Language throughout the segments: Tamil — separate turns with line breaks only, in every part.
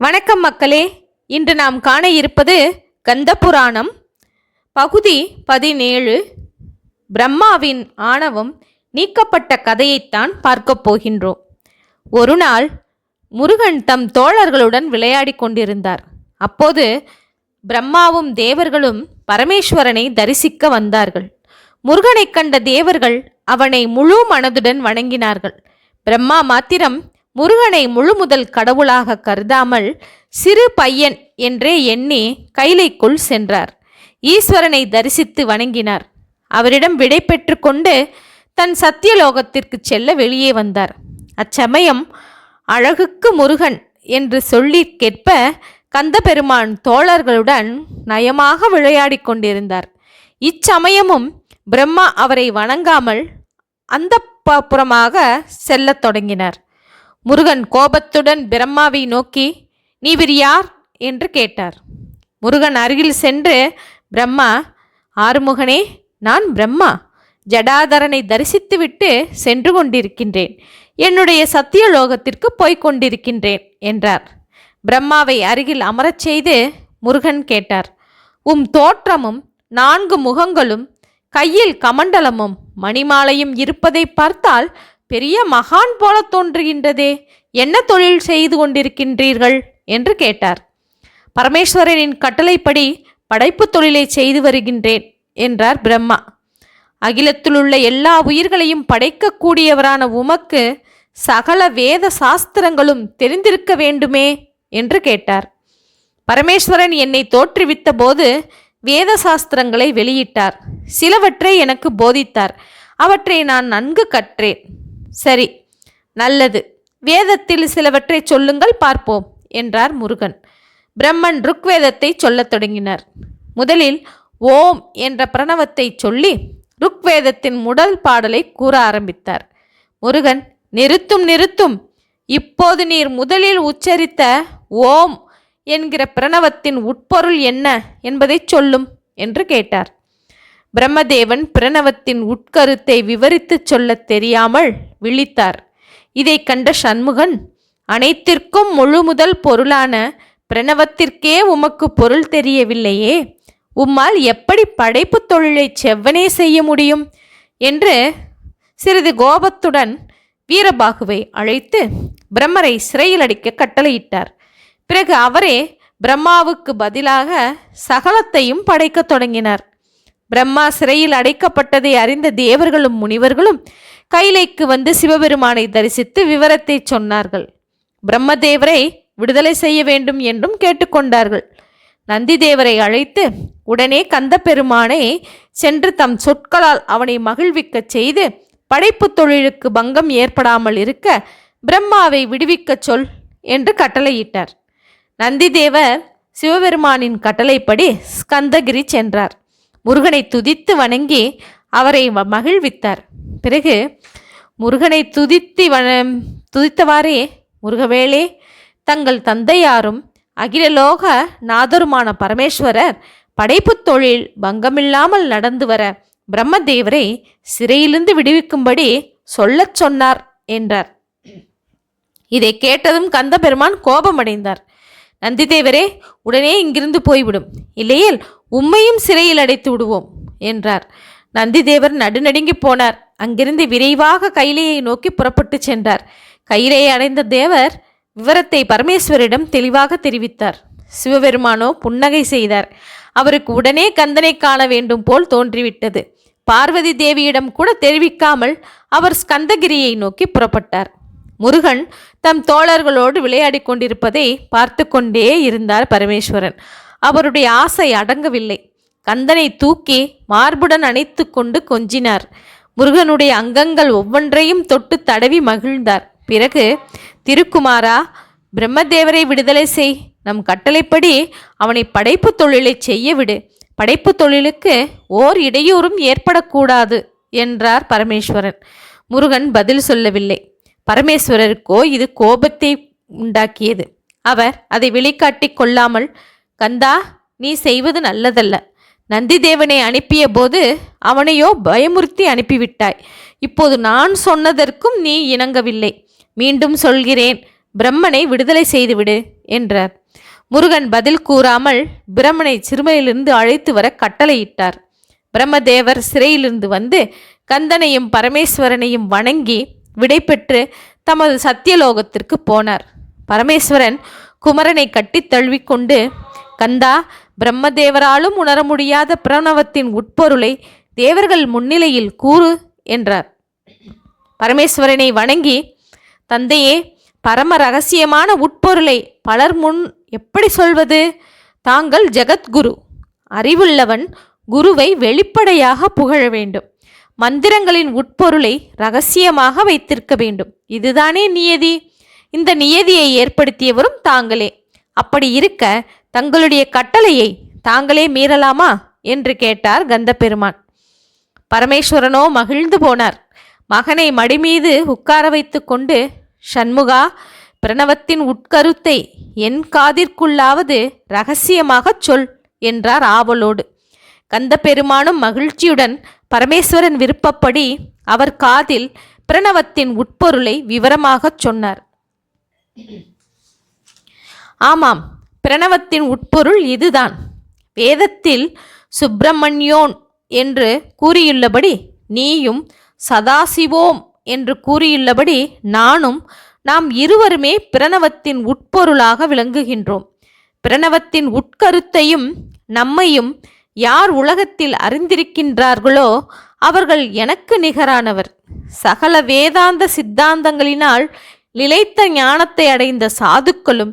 வணக்கம் மக்களே. இன்று நாம் காண இருப்பது கந்த புராணம் பகுதி 17. பிரம்மாவின் ஆணவம் நீக்கப்பட்ட கதையைத்தான் பார்க்கப் போகின்றோம். ஒரு நாள் முருகன் தம் தோழர்களுடன் விளையாடி கொண்டிருந்தார். அப்போது பிரம்மாவும் தேவர்களும் பரமேஸ்வரனை தரிசிக்க வந்தார்கள். முருகனை கண்ட தேவர்கள் அவனை முழு மனதுடன் வணங்கினார்கள். பிரம்மா மாத்திரம் முருகனை முழுமுதல் கடவுளாக கருதாமல் சிறு பையன் என்றே எண்ணி கைலைக்குள் சென்றார். ஈஸ்வரனை தரிசித்து வணங்கினார். அவரிடம் விடை பெற்று கொண்டு தன் சத்தியலோகத்திற்கு செல்ல வெளியே வந்தார். அச்சமயம் அழகுக்கு முருகன் என்று சொல்லி கேட்ப கந்தபெருமான் தோழர்களுடன் நயமாக விளையாடி கொண்டிருந்தார். இச்சமயமும் பிரம்மா அவரை வணங்காமல் அந்தப்புறமாக செல்லத் தொடங்கினார். முருகன் கோபத்துடன் பிரம்மாவை நோக்கி, நீ யார் என்று கேட்டார். முருகன் அருகில் சென்று, பிரம்மா, ஆறுமுகனே, நான் பிரம்மா ஜடாதரனை தரிசித்துவிட்டு சென்று கொண்டிருக்கின்றேன். என்னுடைய சத்தியலோகத்திற்கு போய்க் கொண்டிருக்கின்றேன் என்றார். பிரம்மாவை அருகில் அமரச் செய்து முருகன் கேட்டார், தோற்றமும் 4 முகங்களும் கையில் கமண்டலமும் மணிமாலையும் இருப்பதை பார்த்தால் பெரிய மகான் போல தோன்றுகின்றதே, என்ன தொழில் செய்து கொண்டிருக்கின்றீர்கள் என்று கேட்டார். பரமேஸ்வரனின் கட்டளைப்படி படைப்பு தொழிலை செய்து வருகின்றேன் என்றார் பிரம்மா. அகிலத்திலுள்ள எல்லா உயிர்களையும் படைக்கக்கூடியவரான உமக்கு சகல வேத சாஸ்திரங்களும் தெரிந்திருக்க வேண்டுமே என்று கேட்டார். பரமேஸ்வரன் என்னை தோற்றுவித்த போது வேத சாஸ்திரங்களை வெளியிட்டார். சிலவற்றை எனக்கு போதித்தார். அவற்றை நான் நன்கு கற்றேன். சரி, நல்லது, வேதத்தில் சிலவற்றை சொல்லுங்கள் பார்ப்போம் என்றார் முருகன். பிரம்மன் ருக்வேதத்தை சொல்லத் தொடங்கினார். முதலில் ஓம் என்ற பிரணவத்தை சொல்லி ருக்வேதத்தின் முதல் பாடலை கூற ஆரம்பித்தார். முருகன், நிறுத்தும், இப்போது நீர் முதலில் உச்சரித்த ஓம் என்கிற பிரணவத்தின் உட்பொருள் என்ன என்பதை சொல்லும் என்று கேட்டார். பிரம்மதேவன் பிரணவத்தின் உட்கருத்தை விவரித்து சொல்லத் தெரியாமல் விழித்தார். இதை கண்ட சண்முகன், அனைத்திற்கும் முழுமுதல் பொருளான பிரணவத்திற்கே உமக்கு பொருள் தெரியவில்லையே, உம்மால் எப்படி படைப்பு தொழிலை செவ்வனே செய்ய முடியும் என்று சிறிது கோபத்துடன் வீரபாகுவை அழைத்து பிரம்மரை சிறையில் அடைக்க கட்டளையிட்டார். பிறகு அவரே பிரம்மாவுக்கு பதிலாக சகலத்தையும் படைக்கத் தொடங்கினார். பிரம்மா சிறையில் அடைக்கப்பட்டதை அறிந்த தேவர்களும் முனிவர்களும் கைலைக்கு வந்து சிவபெருமானை தரிசித்து விவரத்தை சொன்னார்கள். பிரம்மதேவரை விடுதலை செய்ய வேண்டும் என்றும் கேட்டுக்கொண்டார்கள். நந்திதேவரை அழைத்து உடனே கந்தபெருமானை சென்று தம் சொற்களால் அவனை மகிழ்விக்கச் செய்து படைப்பு தொழிலுக்கு பங்கம் ஏற்படாமல் இருக்க பிரம்மாவை விடுவிக்கச் சொல் என்று கட்டளையிட்டார். நந்திதேவர் சிவபெருமானின் கட்டளைப்படி ஸ்கந்தகிரி சென்றார். முருகனை துதித்து வணங்கி அவரை மகிழ்வித்தார். பிறகு முருகனை துதித்தவாறே, முருகவேளே, தங்கள் தந்தையாரும் அகிலலோக நாதருமான பரமேஸ்வரர் படைப்பு தொழில் பங்கமில்லாமல் நடந்து வர பிரம்மதேவரை சிறையிலிருந்து விடுவிக்கும்படி சொல்லச் சொன்னார் என்றார். இதை கேட்டதும் கந்தபெருமான் கோபமடைந்தார். நந்திதேவரே, உடனே இங்கிருந்து போய்விடும், இல்லையேல் உம்மையும் சிறையில் அடைத்து விடுவோம் என்றார். நந்திதேவர் நடுநடுங்கி போனார். அங்கிருந்து விரைவாக கைலையை நோக்கி புறப்பட்டு சென்றார். கைலையை அடைந்த தேவர் விவரத்தை பரமேஸ்வரிடம் தெளிவாக தெரிவித்தார். சிவபெருமானோ புன்னகை செய்தார். அவருக்கு உடனே கந்தனை காண வேண்டும் போல் தோன்றிவிட்டது. பார்வதி தேவியிடம் கூட தெரிவிக்காமல் அவர் ஸ்கந்தகிரியை நோக்கி புறப்பட்டார். முருகன் தம் தோழர்களோடு விளையாடி கொண்டிருப்பதை பார்த்து கொண்டே இருந்தார் பரமேஸ்வரன். அவருடைய ஆசை அடங்கவில்லை. கந்தனை தூக்கி மார்புடன் அணைத்து கொண்டு கொஞ்சினார். முருகனுடைய அங்கங்கள் ஒவ்வொன்றையும் தொட்டு தடவி மகிழ்ந்தார். பிறகு, திருக்குமாரா, பிரம்மதேவரை விடுதலை செய், நம் கட்டளைப்படி அவனை படைப்பு தொழிலை செய்ய விடு, படைப்பு தொழிலுக்கு ஓர் இடையூறும் ஏற்படக்கூடாது என்றார் பரமேஸ்வரன். முருகன் பதில் சொல்லவில்லை. பரமேஸ்வரருக்கோ இது கோபத்தை உண்டாக்கியது. அவர் அதை வெளிக்காட்டி கொள்ளாமல், கந்தா, நீ செய்வது நல்லதல்ல. நந்திதேவனை அனுப்பிய போது அவனையோ பயமுறுத்தி அனுப்பிவிட்டாய். இப்போது நான் சொன்னதற்கும் நீ இணங்கவில்லை. மீண்டும் சொல்கிறேன், பிரம்மனை விடுதலை செய்துவிடு என்றார். முருகன் பதில் கூறாமல் பிரம்மனை சிறுமையிலிருந்து அழைத்து வர கட்டளையிட்டார். பிரம்மதேவர் சிறையிலிருந்து வந்து கந்தனையும் பரமேஸ்வரனையும் வணங்கி விடைபெற்று தமது சத்தியலோகத்திற்கு போனார். பரமேஸ்வரன் குமரனை கட்டி தழுவிக்கொண்டு, கந்தா, பிரம்மதேவராலும் உணர முடியாத பிரணவத்தின் உட்பொருளை தேவர்கள் முன்னிலையில் கூறு என்றார். பரமேஸ்வரனை வணங்கி, தந்தையே, பரம ரகசியமான உட்பொருளை பலர் முன் எப்படி சொல்வது? தாங்கள் ஜெகத்குரு, அறிவுள்ளவன். குருவை வெளிப்படையாக புகழ வேண்டும். மந்திரங்களின் உட்பொருளை ரகசியமாக வைத்திருக்க வேண்டும். இதுதானே நியதி. இந்த நியதியை ஏற்படுத்தியவரும் தாங்களே. அப்படி இருக்க தங்களுடைய கட்டளையை தாங்களே மீறலாமா என்று கேட்டார் கந்தபெருமான். பரமேஸ்வரனோ மகிழ்ந்து போனார். மகனை மடிமீது உட்கார வைத்து கொண்டு, சண்முகா, பிரணவத்தின் உட்கருத்தை என் காதிற்குள்ளாவது ரகசியமாகச் சொல் என்றார் ஆவலோடு. கந்தபெருமானும் மகிழ்ச்சியுடன் பரமேஸ்வரன் விருப்பப்படி அவர் காதில் பிரணவத்தின் உட்பொருளை விவரமாகச் சொன்னார். ஆமாம், பிரணவத்தின் உட்பொருள் இதுதான். வேதத்தில் சுப்பிரமணியோன் என்று கூறியுள்ளபடி நீயும், சதாசிவோம் என்று கூறியுள்ளபடி நானும், நாம் இருவருமே பிரணவத்தின் உட்பொருளாக விளங்குகின்றோம். பிரணவத்தின் உட்கருத்தையும் நம்மையும் யார் உலகத்தில் அறிந்திருக்கின்றார்களோ அவர்கள் எனக்கு நிகரானவர். சகல வேதாந்த சித்தாந்தங்களினால் நிலைத்த ஞானத்தை அடைந்த சாதுக்களும்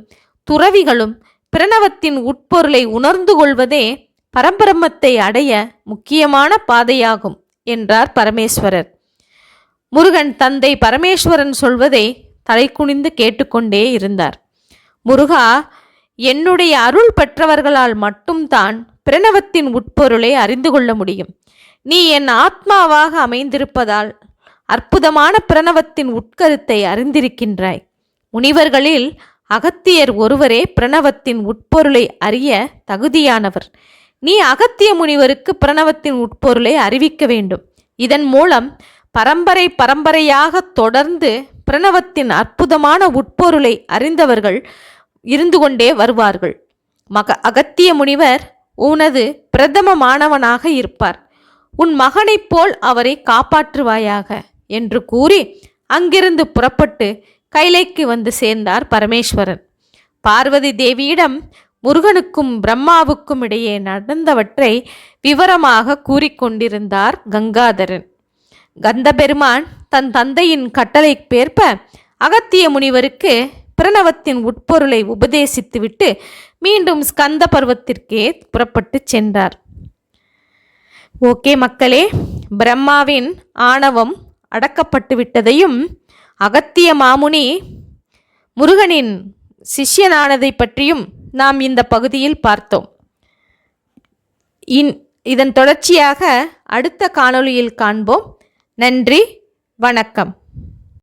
துறவிகளும் பிரணவத்தின் உட்பொருளை உணர்ந்து கொள்வதே பரம்பிரம்மத்தை அடைய முக்கியமான பாதையாகும் என்றார் பரமேஸ்வரர். முருகன் தந்தை பரமேஸ்வரன் சொல்வதை தலைகுனிந்து கேட்டுக்கொண்டே இருந்தார். முருகா, என்னுடைய அருள் பெற்றவர்களால் மட்டும்தான் பிரணவத்தின் உட்பொருளை அறிந்து கொள்ள முடியும். நீ என் ஆத்மாவாக அமைந்திருப்பதால் அற்புதமான பிரணவத்தின் உட்கருத்தை அறிந்திருக்கின்றாய். முனிவர்களில் அகத்தியர் ஒருவரே பிரணவத்தின் உட்பொருளை அறிய தகுதியானவர். நீ அகத்திய முனிவருக்கு பிரணவத்தின் உட்பொருளை அறிவிக்க வேண்டும். இதன் மூலம் பரம்பரையாக தொடர்ந்து பிரணவத்தின் அற்புதமான உட்பொருளை அறிந்தவர்கள் இருந்து கொண்டே வருவார்கள். அகத்திய முனிவர் உனது பிரதம மாணவனாக இருப்பார். உன் மகனைப் போல் அவரை காப்பாற்றுவாயாக என்று கூறி அங்கிருந்து புறப்பட்டு கைலைக்கு வந்து சேர்ந்தார் பரமேஸ்வரன். பார்வதி தேவியிடம் முருகனுக்கும் பிரம்மாவுக்கும் இடையே நடந்தவற்றை விவரமாக கூறிக்கொண்டிருந்தார் கங்காதரன். கந்தபெருமான் தன் தந்தையின் கட்டளைக்கேற்ப அகத்திய முனிவருக்கு பிரணவத்தின் உட்பொருளை உபதேசித்துவிட்டு மீண்டும் ஸ்கந்த பர்வத்திற்கே புறப்பட்டு சென்றார். ஓகே மக்களே, பிரம்மாவின் ஆணவம் அடக்கப்பட்டு விட்டதையும் அகத்திய மாமுனி முருகனின் சிஷ்யனானதை பற்றியும் நாம் இந்த பகுதியில் பார்த்தோம். இதன் தொடர்ச்சியாக அடுத்த காணொளியில் காண்போம். நன்றி, வணக்கம்.